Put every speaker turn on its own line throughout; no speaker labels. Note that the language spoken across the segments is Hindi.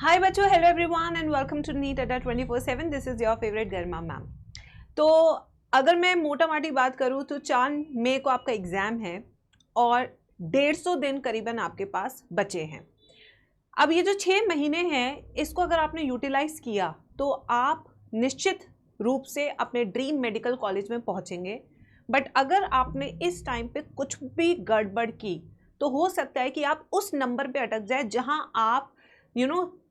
हाय बच्चों, hello everyone and welcome to NEET Adda 24/7। This is your favourite Garima ma'am. तो अगर मैं मोटा माटी बात करूँ तो 4 मई को आपका एग्ज़ाम है और 150 दिन करीबन आपके पास बचे हैं। अब ये जो 6 महीने हैं, इसको अगर आपने यूटिलाइज़ किया तो आप निश्चित रूप से अपने ड्रीम मेडिकल कॉलेज में पहुँचेंगे। बट अगर आपने इस टाइम पे कुछ भी गड़बड़ की तो हो सकता है कि आप उस नंबर पे अटक जाए जहां आप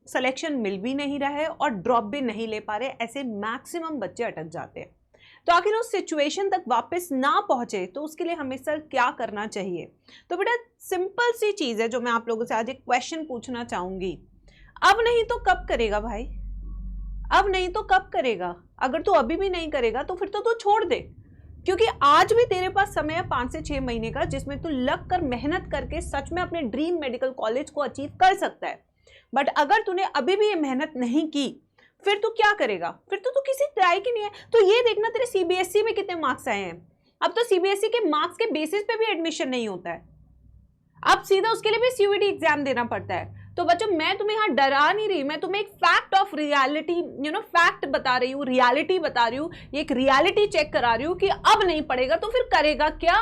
सिलेक्शन मिल भी नहीं रहा है और ड्रॉप भी नहीं ले पा रहे। ऐसे मैक्सिमम बच्चे अटक जाते हैं। तो आखिर उस सिचुएशन तक वापस ना पहुंचे तो उसके लिए हमेशा क्या करना चाहिए? तो बेटा सिंपल सी चीज़ है जो मैं आप लोगों से आज एक क्वेश्चन पूछना चाहूँगी। अब नहीं तो कब करेगा भाई? अब नहीं तो कब करेगा? अगर तू अभी भी नहीं करेगा तो फिर तो तू छोड़ दे, क्योंकि आज भी तेरे पास समय है 5 से 6 महीने का, जिसमें तू लग कर मेहनत करके सच में अपने ड्रीम मेडिकल कॉलेज को अचीव कर सकता है। बट अगर तूने अभी भी ये मेहनत नहीं की फिर तू क्या करेगा? फिर तो तू किसी ट्राई की नहीं है। तो ये देखना तेरे सीबीएसई में कितने मार्क्स आए हैं। अब तो सीबीएसई के मार्क्स के बेसिस पे भी एडमिशन नहीं होता है, अब सीधा उसके लिए भी सीयूईटी एग्जाम देना पड़ता है। तो बच्चों मैं तुम्हें यहाँ डरा नहीं रही, मैं तुम्हें एक फैक्ट ऑफ रियलिटी फैक्ट बता रही हूँ, रियलिटी बता रही हूँ, एक रियलिटी चेक करा रही हूँ कि अब नहीं पड़ेगा तो फिर करेगा क्या?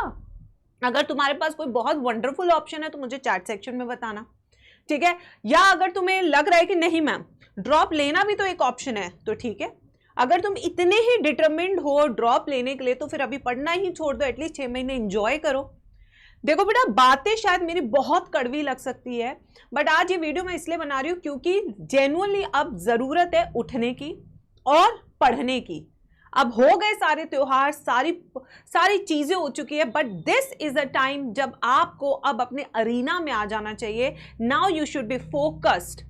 अगर तुम्हारे पास कोई बहुत वंडरफुल ऑप्शन है तो मुझे चैट सेक्शन में बताना, ठीक है? या अगर तुम्हें लग रहा है कि नहीं मैम ड्रॉप लेना भी तो एक ऑप्शन है तो ठीक है। अगर तुम इतने ही डिटरमिन्ड हो ड्रॉप लेने के लिए तो फिर अभी पढ़ना ही छोड़ दो, एटलीस्ट 6 महीने एंजॉय करो। देखो बेटा बातें शायद मेरी बहुत कड़वी लग सकती है, बट आज ये वीडियो मैं इसलिए बना रही हूँ क्योंकि जेन्युइनली अब जरूरत है उठने की और पढ़ने की। अब हो गए सारे त्योहार, सारी चीजें हो चुकी है, but this is a time जब आपको अब अपने अरीना में आ जाना चाहिए। Now you should be focused.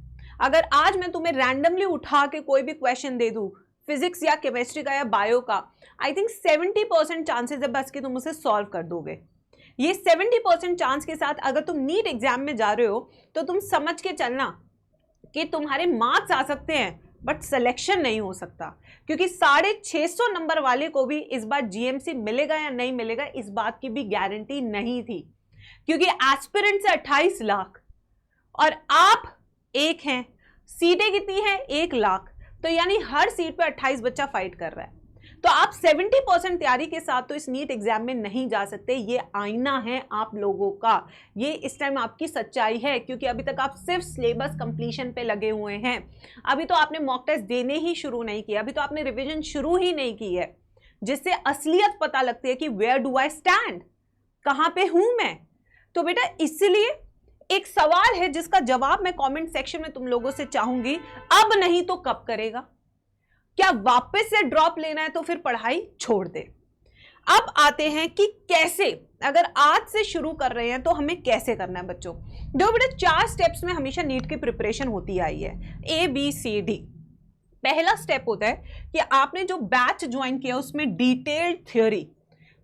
अगर आज मैं तुम्हें रैंडमली उठा के कोई भी क्वेश्चन दे दूं फिजिक्स या केमिस्ट्री का या बायो का, आई थिंक 70% चांसेस है बस कि तुम उसे सॉल्व कर दोगे। ये 70% चांस के साथ अगर तुम नीट एग्जाम में जा रहे हो तो तुम समझ के चलना कि तुम्हारे मार्क्स आ सकते हैं बट सिलेक्शन नहीं हो सकता, क्योंकि 650 नंबर वाले को भी इस बार जीएमसी मिलेगा या नहीं मिलेगा इस बात की भी गारंटी नहीं थी, क्योंकि एस्पिरेंट्स है 28 लाख और आप एक हैं। सीटें कितनी हैं? 1 लाख। तो यानी हर सीट पे 28 बच्चा फाइट कर रहा है। तो आप 70% तैयारी के साथ तो इस नीट एग्जाम में नहीं जा सकते। ये आईना है आप लोगों का, ये इस टाइम आपकी सच्चाई है, क्योंकि अभी तक आप सिर्फ सिलेबस कंप्लीशन पे लगे हुए हैं। अभी तो आपने मॉक टेस्ट देने ही शुरू नहीं किया, अभी तो आपने रिवीजन शुरू ही नहीं की है, जिससे असलियत पता लगती है कि वेयर डू आई स्टैंड, कहां पे हूं मैं। तो बेटा इसलिए एक सवाल है जिसका जवाब मैं कमेंट सेक्शन में तुम लोगों से चाहूंगी, अब नहीं तो कब करेगा? क्या वापस से ड्रॉप लेना है तो फिर पढ़ाई छोड़ दे। अब आते हैं कि कैसे, अगर आज से शुरू कर रहे हैं तो हमें कैसे करना है बच्चों। देखो बेटा 4 स्टेप्स में हमेशा नीट की प्रिपरेशन होती आई है, ABCD। पहला स्टेप होता है कि आपने जो बैच ज्वाइन किया उसमें डिटेल्ड थ्योरी,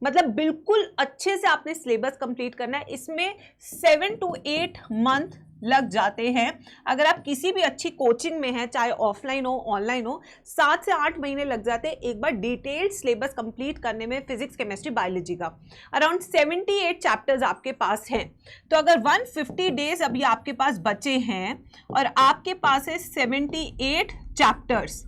मतलब बिल्कुल अच्छे से आपने सिलेबस कंप्लीट करना है। इसमें 7 to 8 मंथ लग जाते हैं। अगर आप किसी भी अच्छी कोचिंग में हैं, चाहे ऑफलाइन हो ऑनलाइन हो, 7 से 8 महीने लग जाते हैं एक बार डिटेल्ड सिलेबस कंप्लीट करने में। फिजिक्स केमिस्ट्री बायोलॉजी का अराउंड 78 चैप्टर्स आपके पास हैं। तो अगर 150 डेज अभी आपके पास बचे हैं और आपके पास है 78 चैप्टर्स,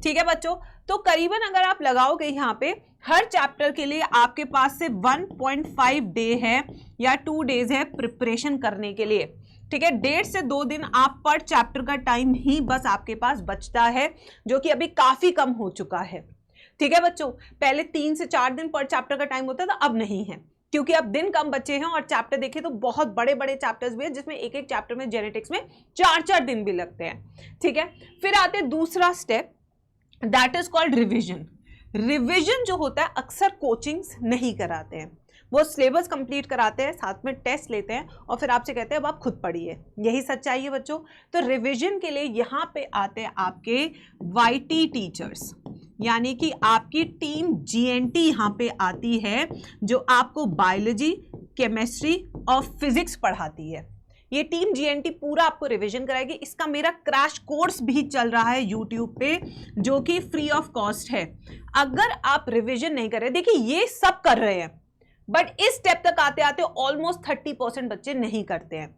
ठीक है बच्चों, तो करीबन अगर आप लगाओगे यहाँ पे हर चैप्टर के लिए आपके पास से 1.5 डे है या 2 डेज है प्रिपरेशन करने के लिए, ठीक है। 1.5 से 2 दिन आप पर चैप्टर का टाइम ही बस आपके पास बचता है, जो कि अभी काफी कम हो चुका है, ठीक है बच्चों। पहले 3 से 4 दिन पर चैप्टर का टाइम होता था, अब नहीं है, क्योंकि अब दिन कम बचे हैं और चैप्टर देखें तो बहुत बड़े बड़े चैप्टर्स भी हैं, जिसमें एक एक चैप्टर में जेनेटिक्स में 4-4 दिन भी लगते हैं, ठीक है। फिर आते हैं दूसरा step, that is called revision. Revision जो होता है अक्सर कोचिंग्स नहीं कराते हैं, वो सिलेबस कंप्लीट कराते हैं, साथ में टेस्ट लेते हैं और फिर आपसे कहते हैं अब आप खुद पढ़िए। यही सच्चाई है बच्चों। तो रिवीजन के लिए यहाँ पे आते हैं आपके YT टीचर्स, यानी कि आपकी टीम GNT यहाँ पे आती है, जो आपको बायोलॉजी, केमिस्ट्री और फिजिक्स पढ़ाती है। ये टीम GNT पूरा आपको रिवीजन कराएगी। इसका मेरा क्रैश कोर्स भी चल रहा है यूट्यूब पे, जो कि फ्री ऑफ कॉस्ट है। अगर आप रिवीजन नहीं कर रहे, देखिए ये सब कर रहे हैं बट इस स्टेप तक आते आते ऑलमोस्ट 30% बच्चे नहीं करते हैं।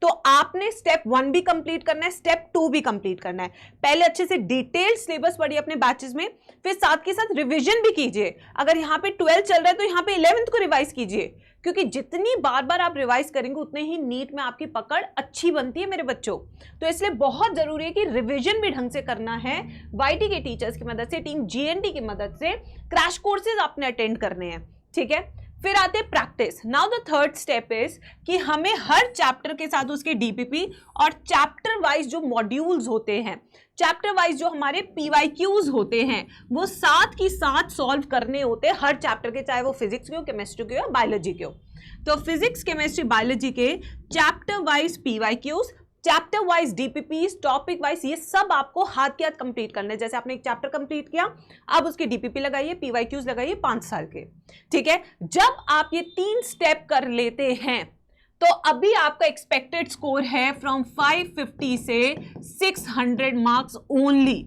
तो आपने स्टेप 1 भी कंप्लीट करना है, स्टेप 2 भी कंप्लीट करना है। पहले अच्छे से डिटेल्ड सिलेबस पढ़िए अपने बैचेस में, फिर साथ के साथ रिवीजन भी कीजिए। अगर यहाँ पे 12 चल रहा है तो यहाँ पे 11th को रिवाइज कीजिए, क्योंकि जितनी बार बार आप रिवाइज करेंगे उतने ही नीट में आपकी पकड़ अच्छी बनती है मेरे बच्चों। तो इसलिए बहुत जरूरी है कि रिवीजन भी ढंग से करना है। वाईटी के टीचर्स की मदद से, टीम जीएनटी की मदद से क्रैश कोर्सेज आपने अटेंड करने हैं, ठीक है। फिर आते हैं practice. Now the third step is कि हमें हर चैप्टर के साथ उसके डीपीपी और चैप्टर वाइज जो मॉड्यूल्स होते हैं, चैप्टर वाइज जो हमारे पीवाईक्यूज होते हैं, वो साथ की साथ सॉल्व करने होते हैं हर चैप्टर के, चाहे वो फिजिक्स के हो, केमिस्ट्री के हो, बायोलॉजी के हो। तो फिजिक्स, केमिस्ट्री, बायोलॉजी के chapter wise PYQs, chapter wise DPP, topic wise, ये सब आपको हाथ के हाथ कंप्लीट करना है। जैसे आपने एक चैप्टर कंप्लीट किया, अब उसके डीपीपी लगाइए, पीवाईक्यूज लगाइए 5 साल के, ठीक है। जब आप ये 3 स्टेप कर लेते हैं तो अभी आपका एक्सपेक्टेड स्कोर है फ्रॉम 550 से 600 मार्क्स ओनली।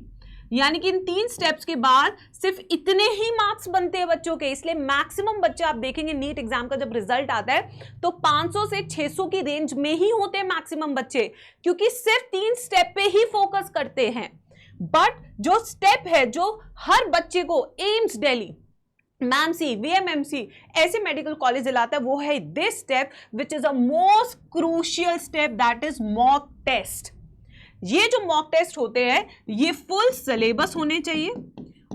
यानी कि इन 3 स्टेप्स के बाद सिर्फ इतने ही मार्क्स बनते हैं बच्चों के। इसलिए मैक्सिमम बच्चे आप देखेंगे नीट एग्जाम का जब रिजल्ट आता है तो 500 से 600 की रेंज में ही होते हैं मैक्सिमम बच्चे, क्योंकि सिर्फ 3 स्टेप पे ही फोकस करते हैं। बट जो स्टेप है जो हर बच्चे को एम्स दिल्ली, मैमसी, वीएमएमसी ऐसे मेडिकल कॉलेज दिलाता है, वो है this step which is a most crucial step, that is mock test. ये जो मॉक टेस्ट होते हैं ये फुल सिलेबस होने चाहिए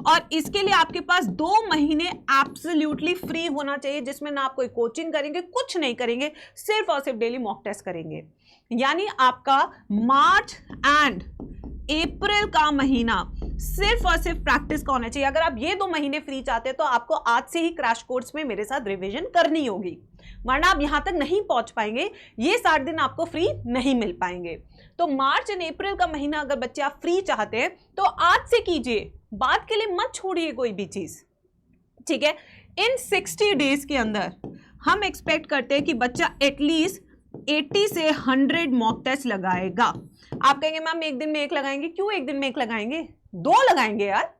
और इसके लिए आपके पास 2 महीने एब्सोल्युटली फ्री होना चाहिए, जिसमें ना आप कोई कोचिंग करेंगे, कुछ नहीं करेंगे, सिर्फ और सिर्फ डेली मॉक टेस्ट करेंगे। यानी आपका मार्च एंड अप्रैल का महीना सिर्फ और सिर्फ प्रैक्टिस का होना चाहिए। अगर आप ये 2 महीने फ्री चाहते हैं तो आपको आज से ही क्रैश कोर्स में मेरे साथ रिवीजन करनी होगी, वरना आप यहां तक नहीं पहुंच पाएंगे, ये 60 दिन आपको फ्री नहीं मिल पाएंगे। तो मार्च एंड अप्रैल का महीना अगर बच्चे आप फ्री चाहते हैं तो आज से कीजिए, बाद के लिए मत छोड़िए कोई भी चीज, ठीक है। इन 60 डेज के अंदर हम एक्सपेक्ट करते हैं कि बच्चा एटलीस्ट 80 से 100 मॉक टेस्ट लगाएगा। आप कहेंगे मैम एक दिन में 1 लगाएंगे, क्यों एक दिन में 1 लगाएंगे, 2 लगाएंगे यार,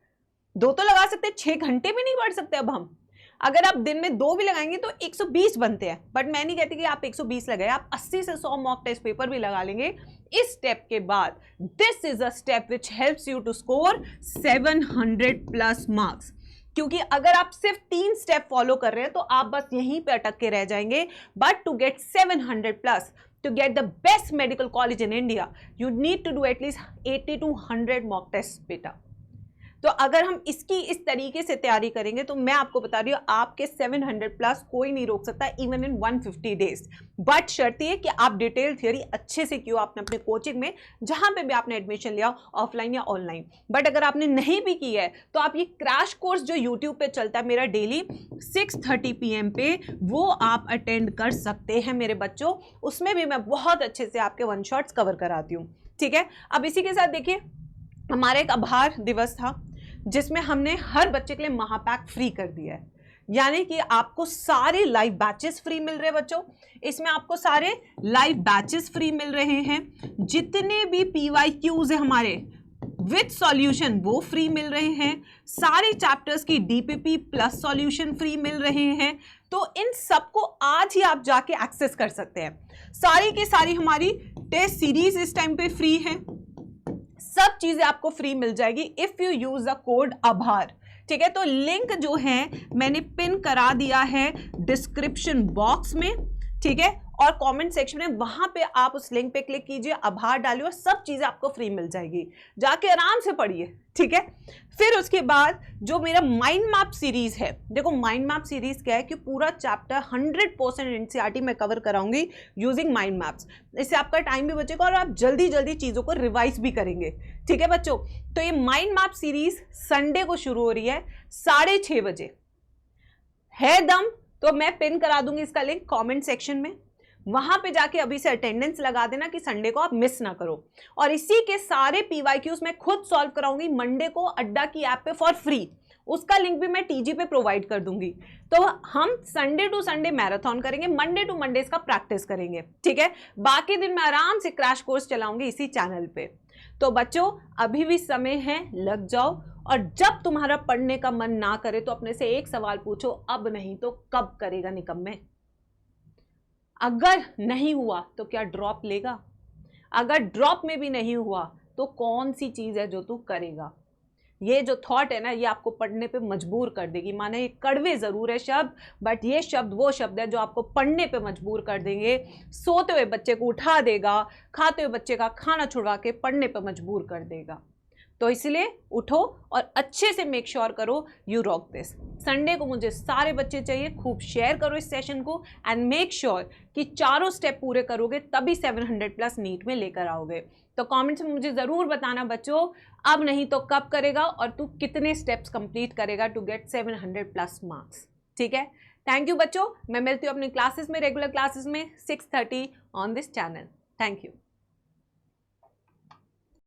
2 तो लगा सकते हैं, 6 घंटे भी नहीं पढ़ सकते अब हम। अगर आप दिन में 2 भी लगाएंगे तो 120 बनते हैं, बट मैं नहीं कहती कि आप 120 लगाए, आप 80 से 100 मॉक टेस्ट पेपर भी लगा लेंगे इस स्टेप के बाद। This is a step which helps you to score 700+ marks, क्योंकि अगर आप सिर्फ 3 स्टेप फॉलो कर रहे हैं तो आप बस यहीं पे अटक के रह जाएंगे। But to get 700+, to get the best medical college in India, you need to do at least 80 to 100 mock tests बेटा। तो अगर हम इसकी इस तरीके से तैयारी करेंगे तो मैं आपको बता रही हूँ आपके 700+ कोई नहीं रोक सकता इवन इन 150 डेज। बट शर्त ये कि आप डिटेल थियोरी अच्छे से किया आपने अपने कोचिंग में, जहां पे भी आपने एडमिशन लिया, ऑफलाइन या ऑनलाइन। बट अगर आपने नहीं भी किया है तो आप ये क्रैश कोर्स जो यूट्यूब पे चलता है मेरा डेली 6:30 PM पे, वो आप अटेंड कर सकते हैं मेरे बच्चों। उसमें भी मैं बहुत अच्छे से आपके 1 शॉट्स कवर कराती हूँ, ठीक है। अब इसी के साथ देखिए हमारा एक आभार दिवस था जिसमें हमने हर बच्चे के लिए महापैक फ्री कर दिया है, यानी कि आपको सारे लाइव बैचेस फ्री मिल रहे हैं बच्चों। इसमें आपको सारे लाइव बैचेस फ्री मिल रहे हैं, जितने भी पीवाईक्यूज है हमारे विद सॉल्यूशन वो फ्री मिल रहे हैं, सारे चैप्टर्स की डीपीपी प्लस सॉल्यूशन फ्री मिल रहे हैं। तो इन सबको आज ही आप जाके एक्सेस कर सकते हैं। सारी की सारी हमारी टेस्ट सीरीज इस टाइम पे फ्री है, सब चीजें आपको फ्री मिल जाएगी if you use the code आभार, ठीक है। तो लिंक जो है मैंने पिन करा दिया है डिस्क्रिप्शन बॉक्स में, ठीक है, और कमेंट सेक्शन में, वहां पे आप उस लिंक पे क्लिक कीजिए, आभार डालिए और सब चीजें आपको फ्री मिल जाएगी, जाके आराम से पढ़िए, ठीक है। फिर उसके बाद जो मेरा माइंड मैप सीरीज है, देखो माइंड मैप सीरीज क्या है कि पूरा चैप्टर 100% एनसीईआरटी में कवर कराऊंगी यूजिंग माइंड मैप्स। इससे आपका टाइम भी बचेगा और आप जल्दी जल्दी चीजों को रिवाइज भी करेंगे, ठीक है बच्चों। तो ये माइंड मैप सीरीज संडे को शुरू हो रही है 6:30 बजे, है दम तो मैं पिन करा दूंगी इसका लिंक कमेंट सेक्शन में, वहां पे जाके अभी से अटेंडेंस लगा देना कि संडे को आप मिस ना करो। और इसी के सारे पीवाईक्यूज मैं खुद सॉल्व कराऊंगी मंडे को अड्डा की ऐप पे फॉर फ्री, उसका लिंक भी मैं टीजी पे प्रोवाइड कर दूंगी। तो हम संडे टू संडे मैराथन करेंगे, मंडे टू मंडे इसका प्रैक्टिस करेंगे, ठीक है। बाकी दिन मैं आराम से क्रैश कोर्स चलाऊंगी इसी चैनल पे। तो बच्चों अभी भी समय है, लग जाओ, और जब तुम्हारा पढ़ने का मन ना करे तो अपने से एक सवाल पूछो, अब नहीं तो कब करेगा निकम्मे। अगर नहीं हुआ तो क्या ड्रॉप लेगा? अगर ड्रॉप में भी नहीं हुआ तो कौन सी चीज़ है जो तू करेगा? ये जो थॉट है ना, ये आपको पढ़ने पे मजबूर कर देगी। माने ये कड़वे ज़रूर है शब्द, बट ये शब्द वो शब्द है जो आपको पढ़ने पे मजबूर कर देंगे, सोते हुए बच्चे को उठा देगा, खाते हुए बच्चे का खाना छुड़वा के पढ़ने पे मजबूर कर देगा। तो इसलिए उठो और अच्छे से मेक श्योर करो यू रॉक दिस। संडे को मुझे सारे बच्चे चाहिए, खूब शेयर करो इस सेशन को एंड मेक श्योर कि चारों स्टेप पूरे करोगे, तभी 700+ नीट में लेकर आओगे। तो कमेंट्स में मुझे ज़रूर बताना बच्चों, अब नहीं तो कब करेगा और तू कितने स्टेप्स कंप्लीट करेगा टू गेट 700+ मार्क्स। ठीक है, थैंक यू बच्चों। मैं मिलती हूँ अपनी क्लासेस में, रेगुलर क्लासेस में 6:30 on this channel. Thank you.